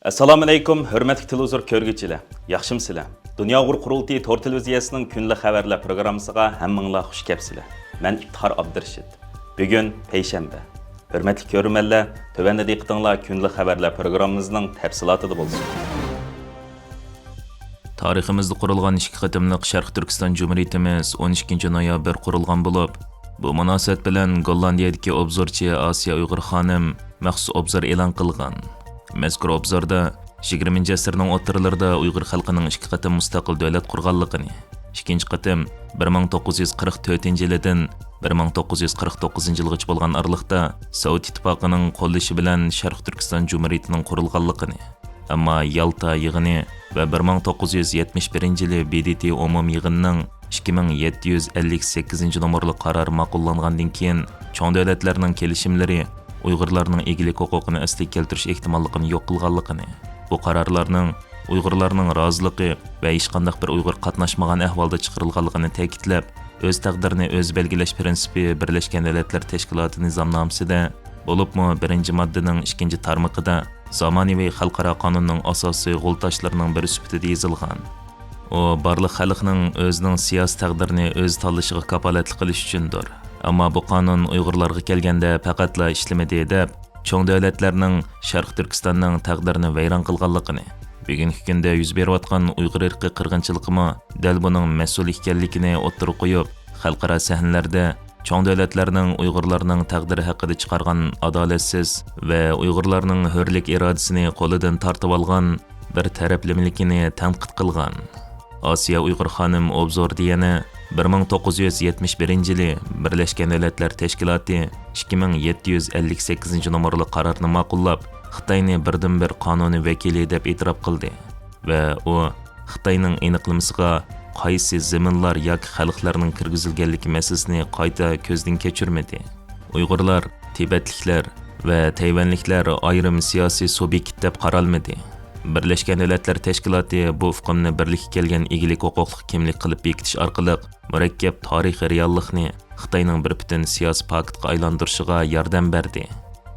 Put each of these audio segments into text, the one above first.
Assalomu alaykum, hurmatli televizor ko'rguvchilar. Yaxshimsizlar? Dunyo uyg'ur qurultiyi to'r televiziyasining kunlik xabarlar programmasiga hammanglar xush kelibsizlar. Men İftihar Abdurashid. Bugun payshanba. Hurmatli ko'ruvchilar, tövəndə diqqətinizlər kunlik xabarlar programmamızning tafsilotida bo'lsin. Tariximizda qurilgan 2 qatimliq Sharq Turkiston Cumhuriyetimiz 12 noyabr qurilgan bo'lib, bu munosabat bilan Gollandiyadagi obzorchi Asiya Uyg'ur xonim maxsus obzor e'lon qilgan. Mazkur obzorda 20 asrning o'rtalarida Uyg'ur xalqining 2 qatim mustaqil davlat qurganligini, ikkinchi qatim 1944-yildan 1949-yilgacha bo'lgan aralıqda Sovet ittifoqining qo'llashi bilan Sharq Turkiston Cumhuriyetining qurilganligini, ammo Yalta yig'ini va 1971-yili BDT umum yig'inining 2758 nomerli qaror ma'qullangandan keyin cho'ng davlatlarning kelishimlari Uyg'urlarning egilik huquqini asliga keltirish ehtimolligini yo'q qilganligini, bu qarorlarning Uyg'urlarning roziligi va hech qanday bir Uyg'ur qatnashmagan ahvolda chiqarilganligini ta'kidlab, o'z taqdirini o'z belgilash prinsipi Birlashgan Davlatlar Tashkiloti nizomnomasida bo'libmi 1-moddaning 2-tarmoqida zamonaviy xalqaro qonunning asosiy g'ultashlarining biri sifatida yozilgan. U barliq xalqning o'zining siyosiy taqdirini o'z tanlashiga kafolatlik qilish uchundir. Ammo bu qonun Uyg'urlarga kelganda faqatla ishlamadi deb, cho'ng davlatlarning Sharq Turkistonning taqdirini vayron qilganligini, bugungi kunda yuz berayotgan Uyg'ur irqiy qirg'inchiligimi dal buning mas'ul ekanligini o'ttirib qo'yib, xalqaro sahnalarda cho'ng davlatlarning Uyg'urlarning taqdiri haqida chiqargan adolatsiz va Uyg'urlarning hurlik irodasini qo'lidan tortib olgan bir taraflamaligini tanqid qilgan. Asiya Uyg'ur xonim obzor degani 1971-yili Birlashgan Davlatlar Tashkiloti 2758 nomerli qarorni ma'qullab, Xitoyni birdan-bir qonuniy vakili deb e'tirof qildi va u Xitoyning aniqlamasiga qaysi zaminlar yoki xalqlarning kirgizilganligi masalasini qayta ko'zdan kechirmadi. Uyg'urlar, Tibetliklar va Tayvanliklar ayrim siyosiy subyekt deb qaralmadi. Birlashgan Davlatlar Tashkiloti bu hukmni birlikka kelgan egilik huquqli kimlik qilib bekitish orqali murakkab tarixiy reallikni Xitoyning bir butun siyosiy paktga aylantirishiga yordam berdi.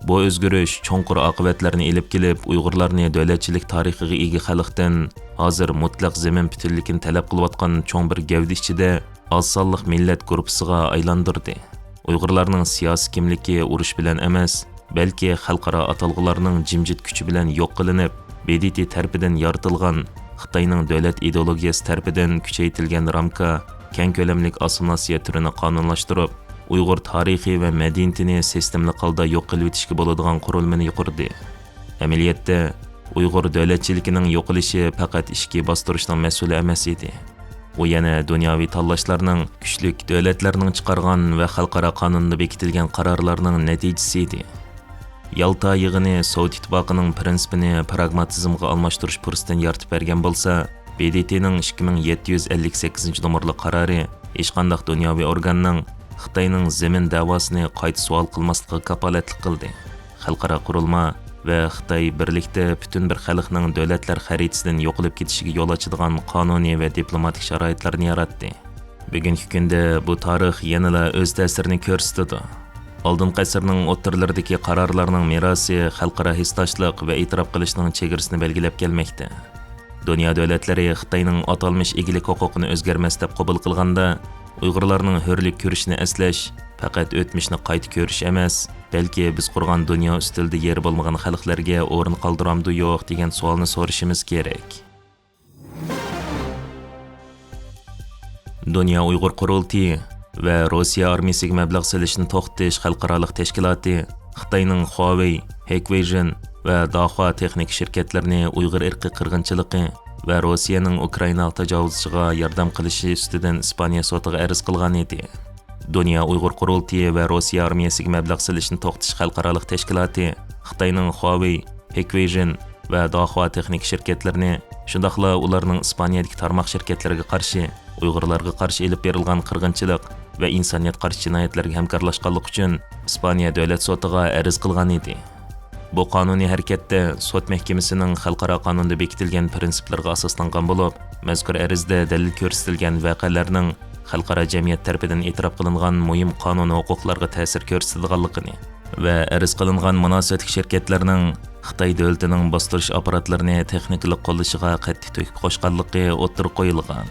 Bu o'zgarish cho'nqur oqibatlarni elib kelib, Uyg'urlarni davlatchilik tarixiga ega xalqdan hozir mutlaq zamin butunligini talab qilayotgan cho'ng bir gavda ichida oz sonli millat guruhiga aylantirdi. Uyg'urlarning siyosiy kimligi urush bilan emas, balki xalqaro atalg'ularning jimjit kuchi bilan yo'q qilinib, BDT tarafidan yaratilgan Xitoyning davlat ideologiyasi tarafidan kuchaytirilgan ramka keng ko'lamlik assimilyatsiya turini qonunlashtirib, Uyg'ur tarixi va madaniyatini sistemli holda yo'q qilib o'tishga bo'ladigan qurilmani qurdi. Amaliyotda Uyg'ur davlatchiligining yo'qolishi faqat ishga bostirishning mas'uli emas edi. U yana dunyoviy tanlashlarning, kuchli davlatlarning chiqargan va xalqaro qonunda bekitilgan qarorlarning natijasi edi. Yalta yig'ini Sovet ittifoqining prinsipini pragmatizmga almashtirish fursatini yaratib bergan bo'lsa, BDTning 2758 nomerli qarori hech qanday dunyoviy organning Xitoyning zamin davosini qayta savol qilmasligiga kafolatlik qildi. Xalqaro qurilma va Xitoy birlikda butun bir xalqning davlatlar xaritasidan yo'qolib ketishiga yo'l ochadigan qonuniy va diplomatik sharoitlarni yaratdi. Bugungi kunda bu tarix yanada o'z ta'sirini ko'rsatdi. Oldingi asrning o'rtalarındagi qarorlarning merosi xalqaro hissdoshlik va e'tirof qilishning chegarasini belgilab kelmoqda. Dunyo davlatlari Xitoyning atalmish egilik huquqini o'zgarmas deb qabul qilganda, Uyg'urlarning hurlik ko'rishini eslash faqat o'tmishni qayta ko'rish emas, balki biz qurgan dunyo ustilida yer bo'lmagan xalqlarga o'rin qoldiramdi yo'q degan savolni so'rashimiz kerak. Dunyo Uyg'ur qurultiyi va Rossiya armiyasiga mablag' solishni to'xtatish xalqaro tashkiloti Xitoyning Huawei, Hikvision va Dahua texnik shirkatlarini Uyg'ur irqiy qirg'inchiligi va Rossiyaning Ukraina tajovuzchiga yordam qilishi ustidan Ispaniya sotiga arz qilgan edi. Dunyo Uyg'ur qurultiyi va Rossiya armiyasiga mablag' solishni to'xtatish xalqaro tashkiloti Xitoyning Huawei, Hikvision va Dahua texnik shirkatlarini, shundaqla ularning Ispaniyadagi tarmoq shirkatlariga qarshi Uyg'urlarga qarshi elib berilgan qirg'inchilik va insoniyat qarshi jinoyatlarga hamkorlashganlik uchun Ispaniya davlat sotiga arz qilgan edi. Bu qonuniy harakatda sud mahkamasining xalqaro qonunda bekitilgan prinsiplarga asoslangan bo'lib, mazkur arizda dalil ko'rsatilgan voqealarning xalqaro jamiyat tarafidan e'tirof qilingan muhim qonuniy huquqlarga ta'sir ko'rsatadiganligini va arz qilingan munosabatli shirkatlarning Xitoy davlatining bostirish apparatlarini texnikalik qo'llashiga qattiq to'kib qo'shganligi o'ttirib qo'yilgan.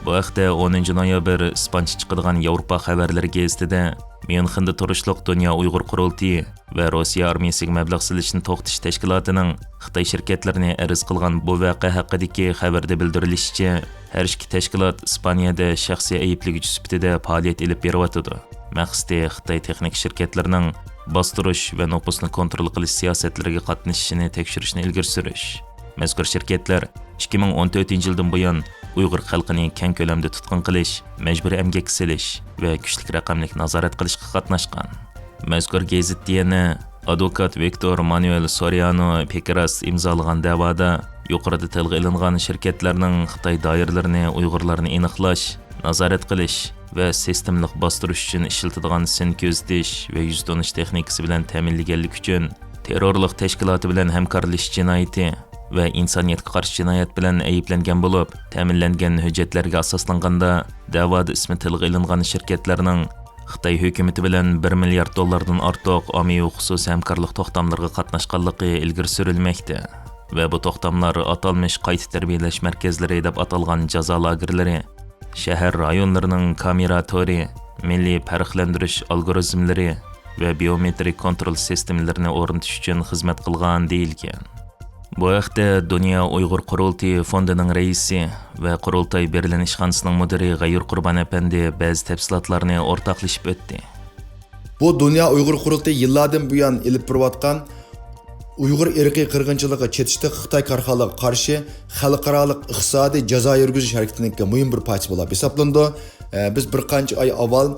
Bu haqda 10 noyabr ispancha chiqadigan Yevropa xabarlari gazetida Myunxenda turishliq Dunyo Uyg'ur qurultiyi va Rossiya armiyasiga mablag' silishni to'xtatish tashkilotining Xitoy shirkatlarini arz qilgan bu voqea haqidagi xabarda bildirilishicha, har ikki tashkilot Ispaniyada shaxsiy aybliguvchi sifatida faoliyat olib beryotdi. Maqsadi Xitoy texnik shirkatlarining bostirish va nopusni kontrol qilish siyosatlariga qatnashishini tekshirishni ilgari surish. Mazkur shirkatlar 2014-yildan buyon Uyg'ur xalqini keng ko'lamda tutqun qilish, majburiy emgak silish va kuchli raqamlik nazorat qilishga qatnashgan. Mazkur gazetda yana advokat Viktor Manuel Soriano Pekeras imzolagan da'voda yuqorida tilga ilingan shirkatlarning Xitoy doiralarini Uyg'urlarni aniqlash, nazorat qilish va sistemlik bostirish uchun ishlatadigan sin ko'zitish va yuz tonish texnikasi bilan ta'minlaganlik uchun terrorlik tashkiloti bilan hamkorlashish jinoyati va insoniyatga qarshi jinoyat bilan ayblangan bo'lib, ta'minlangan hujjatlarga asoslanganda da'voda ismi tilga ilingan shirkatlarning Xitoy hukumati bilan 1 milliard dollardan ortiq ommaviy xususiy hamkorlik to'xtamlariga qatnashganligi ilgari surilmoqda va bu to'xtamlar atalmish qayta tarbiyalash markazlari deb atalgan jazo lagerlari, shahar rayonlarining kamera tori, milliy farqlantirish algoritmlari va biometrik kontrol sistemlarini o'rnatish uchun xizmat qilgan deyilgan. Bu haqda Dunyo Uyg'ur qurultiyi fondining raisi va qurultay Berlin ishxonasining mudiri G'ayur Qurban apandi ba'zi tafsilotlarni o'rtoqlashib o'tdi. Bu Dunyo Uyg'ur qurultiyi yillardan buyon ilib borayotgan Uyg'ur irqiy qirg'inchiligi chetishda Xitoy korxonalariga qarshi xalqaro iqtisodiy jazo yurgizish harakatining muhim bir parchasi bo'lib hisoblandi. Biz bir qancha oy avval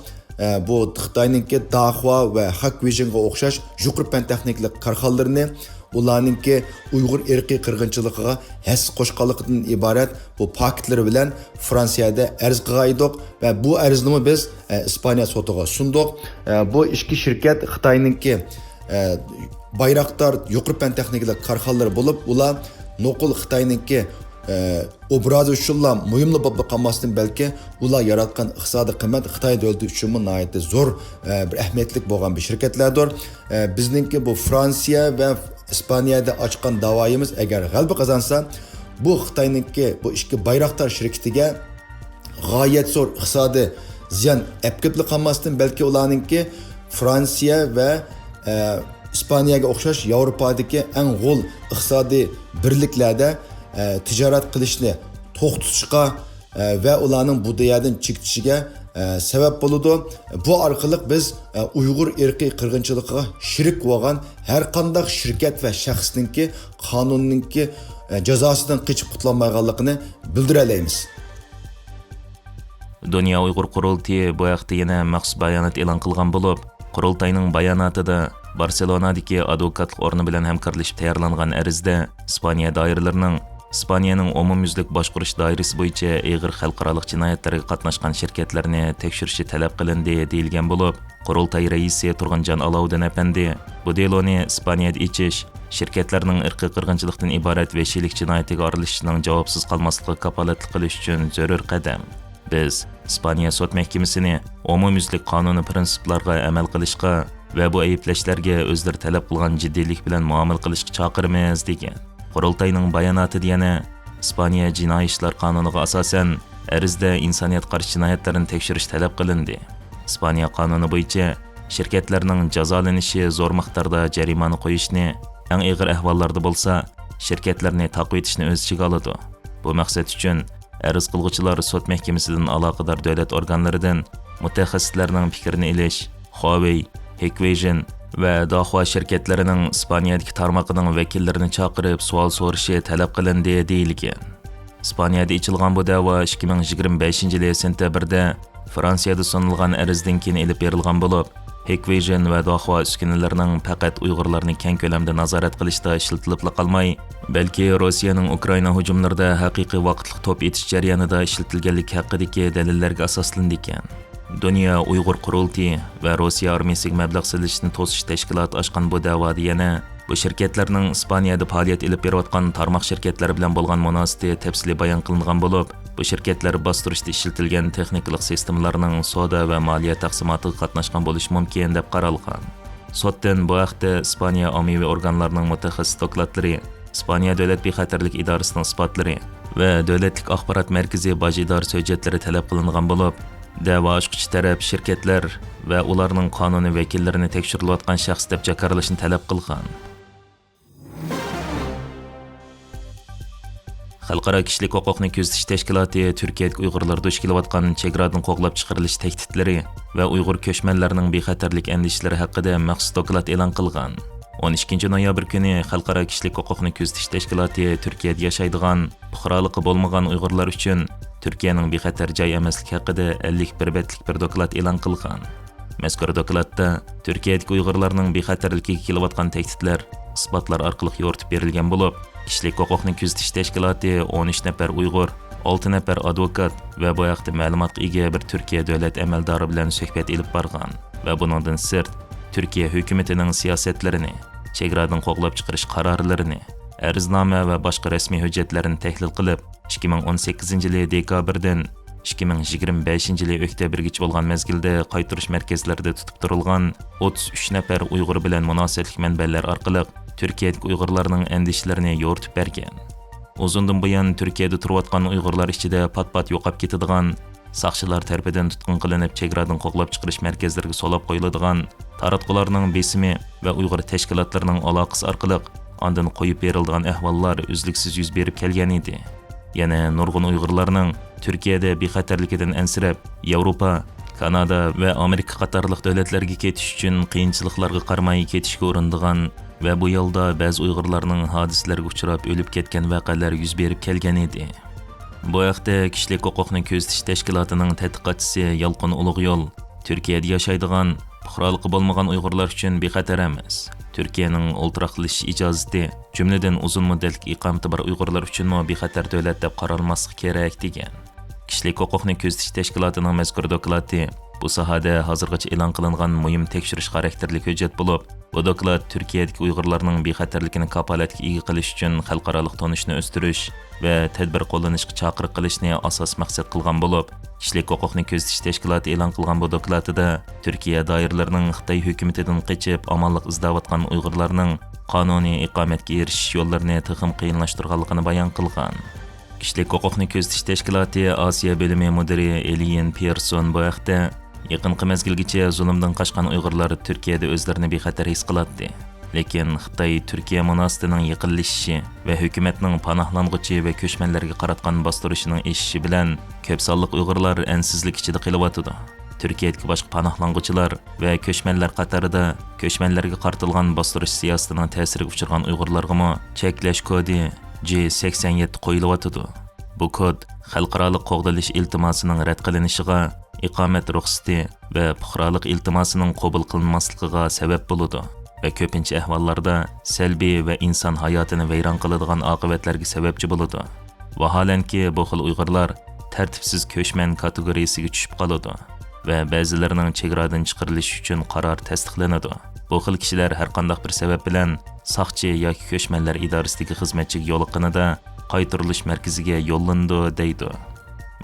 bu Xitoyninki Dahua va Hikvisionga o'xshash yuqori fan texniklik korxonalarini ularninki Uyg'ur irqiy qirg'inchiligiga his qo'shqanligidan iborat bu paketlari bilan Fransiyada arz qilgan edik va bu arzni biz Ispaniya sotiga sundik. Bu ikki shirkat Xitoyninki Bayraktar yuqori fan texnikalik korxonalari bo'lib, ular Noqul Xitoyninki obrazi uchunla muhimli bo'lib qolmasdan balki ular yaratgan iqtisodiy qiymat Xitoy davlati uchun nihoyat zo'r bir ahamiyatli bo'lgan bir shirkatlardir. Bizningki bu Fransiya va Ispaniyada ochgan da'voyimiz agar g'alaba qozonsa, bu Xitoyninki bu ikki Bayraktar shirkatiga g'oyat zo'r iqtisodiy ziyon apketli qolmasdan balki ularninki Fransiya va Ispaniyaga o'xshash Yevropadagi eng g'ol iqtisodiy birliklarda tijorat qilishni to'xtatishga va ularning bu diyadan chekitishiga sabab bo'ladi. Bu orqali biz Uyg'ur irqiy qirg'inchiligiga shirik bo'lgan har qanday shirkat va shaxsninki qonunninki jazosidan qochib qutulolmayotganligini bildira olamiz. Dunyo Uyg'ur qurultiyi bu haqda yana maxsus bayonot e'lon qilgan bo'lib, qurultayning bayonotida Barselonadagi advokatlik o'rni bilan hamkorlashib tayyorlangan arizda Ispaniya doiralarining Ispaniyaning umumyuzlik boshqarish doirasi bo'yicha ig'ir xalqaro jinoyatlarga qatnashgan shirkatlarni tekshirishi talab qilindi deyilgan bo'lib, qurultay raisi Turg'unjon Alovdin apandi bu deloni Ispaniyada ichish shirkatlarning irqiy qirg'inchilikdan iborat vahshiylik jinoyatiga aralashishining javobsiz qolmasligiga kafolatlik qilish uchun zarur qadam. Biz Ispaniya sud mahkamasini umumyuzlik qonuni prinsiplariga amal qilishga va bu ayblashlarga o'zlari talab qilgan jiddiylik bilan muomala qilishga chaqiramiz degan. Qurultayning bayonotida yana Ispaniya jinoiy ishlar qonuniga asosan arizda insoniyat qarshi jinoyatlarni tekshirish talab qilindi. Ispaniya qonuni bo'yicha shirkatlarning jazolanishi zo'r miqdorda jarimani qo'yishni, eng og'ir ahvollarda bo'lsa, shirkatlarni taqib etishni o'z ichiga oladi. Bu maqsad uchun arz qilguvchilar sud mahkamasidan aloqador davlat organlaridan mutaxassislarning fikrini olish, Huawei, Hikvision va Dahua shirkatlarining Ispaniyadagi tarmoqining vakillarini chaqirib savol so'rashi talab qilindi deyilgan. Ispaniyada ichilgan bu da'vo 2025-yil sentabrda Fransiyada sunilgan arizdan keyin elib berilgan bo'lib, Hikvision va Dahua uskunalarining faqat Uyg'urlarni keng ko'lamda nazorat qilishda ishlatilib qolmay, balki Rossiyaning Ukraina hujumlarida haqiqiy vaqtli to'p etish jarayonida ishlatilganligi haqidagi dalillarga asoslanadi ekan. Dunyo Uyg'ur qurultiyi va Rossiya armiyasiga mablag' silishni to'sish tashkiloti ochgan bu da'voda yana bu shirkatlarning Ispaniyada faoliyat olib berayotgan tarmoq shirkatlari bilan bo'lgan munosabati tafsiliy bayon qilingan bo'lib, bu shirkatlar bostirishda ishlatilgan texnikalik sistemlarning savdo va moliya taqsimotiga qatnashgan bo'lishi mumkin deb qaralgan. Sotdan bu haqda İspaniya ommaviy organlarining mutaxassis dokladlari, İspaniya davlat bexatarlik idorasining isbotlari va davlatlik axborot markazi boj idorasi hujjatlari talab qilingan bo'lib, da'vo ochuvchi taraf shirkatlar va ularning qonuniy vakillarini tekshirilayotgan shaxs deb jakarlashni talab qilgan. Xalqaro kishilik huquqni kuzatish tashkiloti Turkiyadagi Uyg'urlar duch kelayotgan chegaradan qo'g'lab chiqarilish tehditlari va Uyg'ur ko'chmanlarining bexatarlik andishlari haqida maxsus doklad e'lon qilgan. 12 noyabr kuni Xalqaro kishilik huquqni kuzatish tashkiloti Turkiyada yashaydigan fuqaroligi bo'lmagan Uyg'urlar uchun Turkiyaning bexatar joy emasligi haqida 51 betlik bir doklad e'lon qilgan. Mazkur dokladda Turkiyadagi Uyg'urlarning bexatarligiga kelayotgan tehditlar isbotlar orqali yoritib berilgan bo'lib, kishilik huquqni kuzatish tashkiloti 13 nafar Uyg'ur, 6 nafar advokat va bu haqda ma'lumotga ega bir Turkiya davlat amaldori bilan suhbat olib borgan va buningdan sirt Turkiya hukumatining siyosatlarini, chegaradan qo'g'lab chiqarish qarorlarini, arznoma va boshqa rasmiy hujjatlarni tahlil qilib, 2018 dekabrdan 2025 oktyabrgacha bo'lgan mezgilda qaytarish markazlarida tutib turilgan 33 nafar Uyg'ur bilan munosabatli manbalar orqali Turkiyadagi Uyg'urlarning andishlarini yoritib bergan. Uzundan buyon Turkiyada turayotgan Uyg'urlar ichida pat-pat yo'qolib ketadigan, saqchilar tarafidan tutqun qilinib chegaradan qo'g'lab chiqarish markazlariga solab qo'yiladigan taratqularning besimi va Uyg'ur tashkilotlarining aloqasi orqali ondan qo'yib berilgan ahvollar uzluksiz yuz berib kelgan edi. Yana nurg'un Uyg'urlarning Turkiyada bexatarligidan ansirab, Yevropa, Kanada va Amerika qatorliq davlatlarga ketish uchun qiyinchiliklarga qaramay ketishga urindigan va bu yo'lda ba'zi Uyg'urlarning hodisalarga uchrab o'lib ketgan voqealar yuz berib kelgan edi. Bu haqda kishilik huquqni kuzatish tashkilotining tadqiqotchisi Yalqin Ulug'yo'l Turkiyada yashaydigan fuqaroligi bo'lmagan Uyg'urlar uchun bexatar emas, Turkiyaning o'ltiraqlish ijozati, jumladan uzun muddatli iqomati bor Uyg'urlar uchun bexatar davlat deb qaralmasligi kerak degan. Kishilik huquqni kuzatish tashkilotining mazkur dokladi bu sohada hozirgacha e'lon qilingan muhim tekshirish xarakterli hujjat bo'lib, bu doklad Turkiyadagi Uyg'urlarning bexatarligini kapolatga ega qilish uchun xalqaro tanishni o'stirish va tadbir qo'llanishga chaqiriq qilishni asos maqsad qilgan bo'lib, kishilik huquqni kuzatish tashkiloti e'lon qilgan bu dokladida Turkiya doiralarining Xitoy hukumatidan qochib omonlik izlayotgan Uyg'urlarning qonuniy iqomatga erishish yo'llarini texim qiyinlashtirganligini bayon qilgan. Kishilik huquqni kuzatish tashkiloti Osiyo bo'limi mudiri Elian Pearson bu haqda yaqinqi mezgilgacha zulmdan qochgan Uyg'urlar Turkiyada o'zlarini bexatar his qiladi. Lekin Xitoy Turkiya munosabatining yiqilishishi va hukumatning panohlanguchi va ko'chmanlarga qaratgan bostirishining eshishi bilan ko'p sonli Uyg'urlar ansizlik ichida qilyotdi. Turkiyadagi boshqa panohlanguchilar va ko'chmanlar qatorida ko'chmanlarga qartilgan bostirish siyosatining ta'siriga uchragan Uyg'urlarga cheklash kodi G87 qo'yilyotdi. Bu kod xalqaro qo'g'dilish iltimosining rad qilinishiga, iqomat ruxsati va fuqarolik iltimosining qabul qilinmasligiga sabab bo'ladi va ko'pincha ahvollarda salbiy va inson hayotini vayron qiladigan oqibatlarga sababchi bo'ladi. Vaholanki bu xil Uyg'urlar tartibsiz ko'chman kategoriyasiga tushib qoladi va ba'zilarining chegaradan chiqarilishi uchun qaror tasdiqlanadi. Bu xil kishilar har qanday bir sabab bilan soqchi yoki ko'chmanlar idorasidagi xizmatchiga yo'liqqanida qaytarilish markaziga yo'llandi deydi.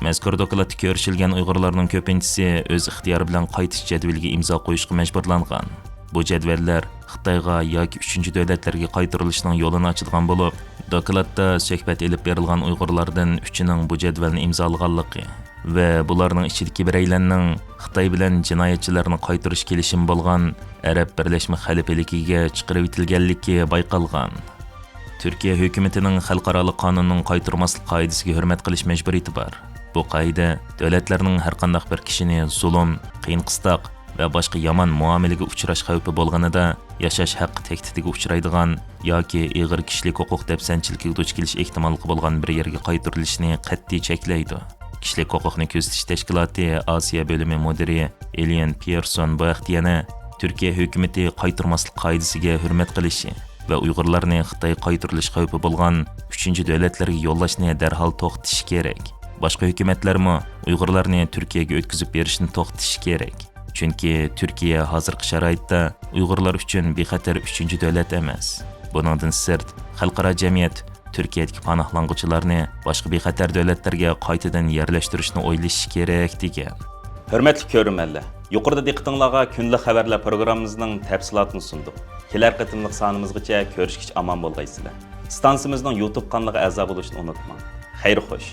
Mazkur dokladda ko'rishilgan Uyg'urlarning ko'pinchisi o'z ixtiyori bilan qaytish jadvaliga imzo qo'yishga majburlangan. Bu jadvallar Xitoyga yoki 3 davlatlarga qaytarilishning yo'lini ochadigan bo'lib, dokladda suhbat olib berilgan Uyg'urlardan 3ning bu jadvalni imzolaganligi va bularning ichidagi biraylarning Xitoy bilan jinoyatchilarni qaytarish kelishimi bo'lgan Arab Birlashma Xalifaligiga chiqarib etilganligi bayqalgan. Turkiya hukumatining xalqaro qonunning qaytarmaslik qoidasiga hurmat qilish majburiyati bor. Bu qoida davlatlarning har qanday bir kishini zulm, qiyin-qistoq va boshqa yomon muomalaga uchrash xavfi bo'lganida yashash haqqi tehdidiga uchraydigan yoki ig'ir kishilik huquq dafsanchiligiga duch kelish ehtimoli bo'lgan bir yerga qaytarilishni qat'iy cheklaydi. Kishilik huquqni kuzatish tashkiloti Osiyo bo'limi mudiri Elian Pearson bu vaqt yana Turkiya hukumati qaytarmaslik qoidasiga hurmat qilishi va Uyg'urlarni Xitoy qaytarilish xavfi bo'lgan 3 davlatlarga yo'llashni darhol to'xtatish kerak. Boshqa hukumatlarmi Uyg'urlarni Turkiyaga o'tkazib berishni to'xtatish kerak. Chunki Turkiya hozirgi sharoitda Uyg'urlar uchun bexatar 3 davlat emas. Buningdan sirt xalqaro jamiyat Turkiyadagi panohlanguchilarni boshqa bexatar davlatlarga qaytadan yerlashtirishni o'ylashi kerak degan. Hurmatli ko'ruvchilar, Yuqorida diqqətinizə günlük xəbərlər proqramımızın təfsilatını sunduq. Kelər qıtımlıq sanımızgacha ko'rishgacha aman bo'lgaysizlar. Stansiyamızın YouTube kanalıga a'zo bo'lishni unutmang. Xayr xo'sh.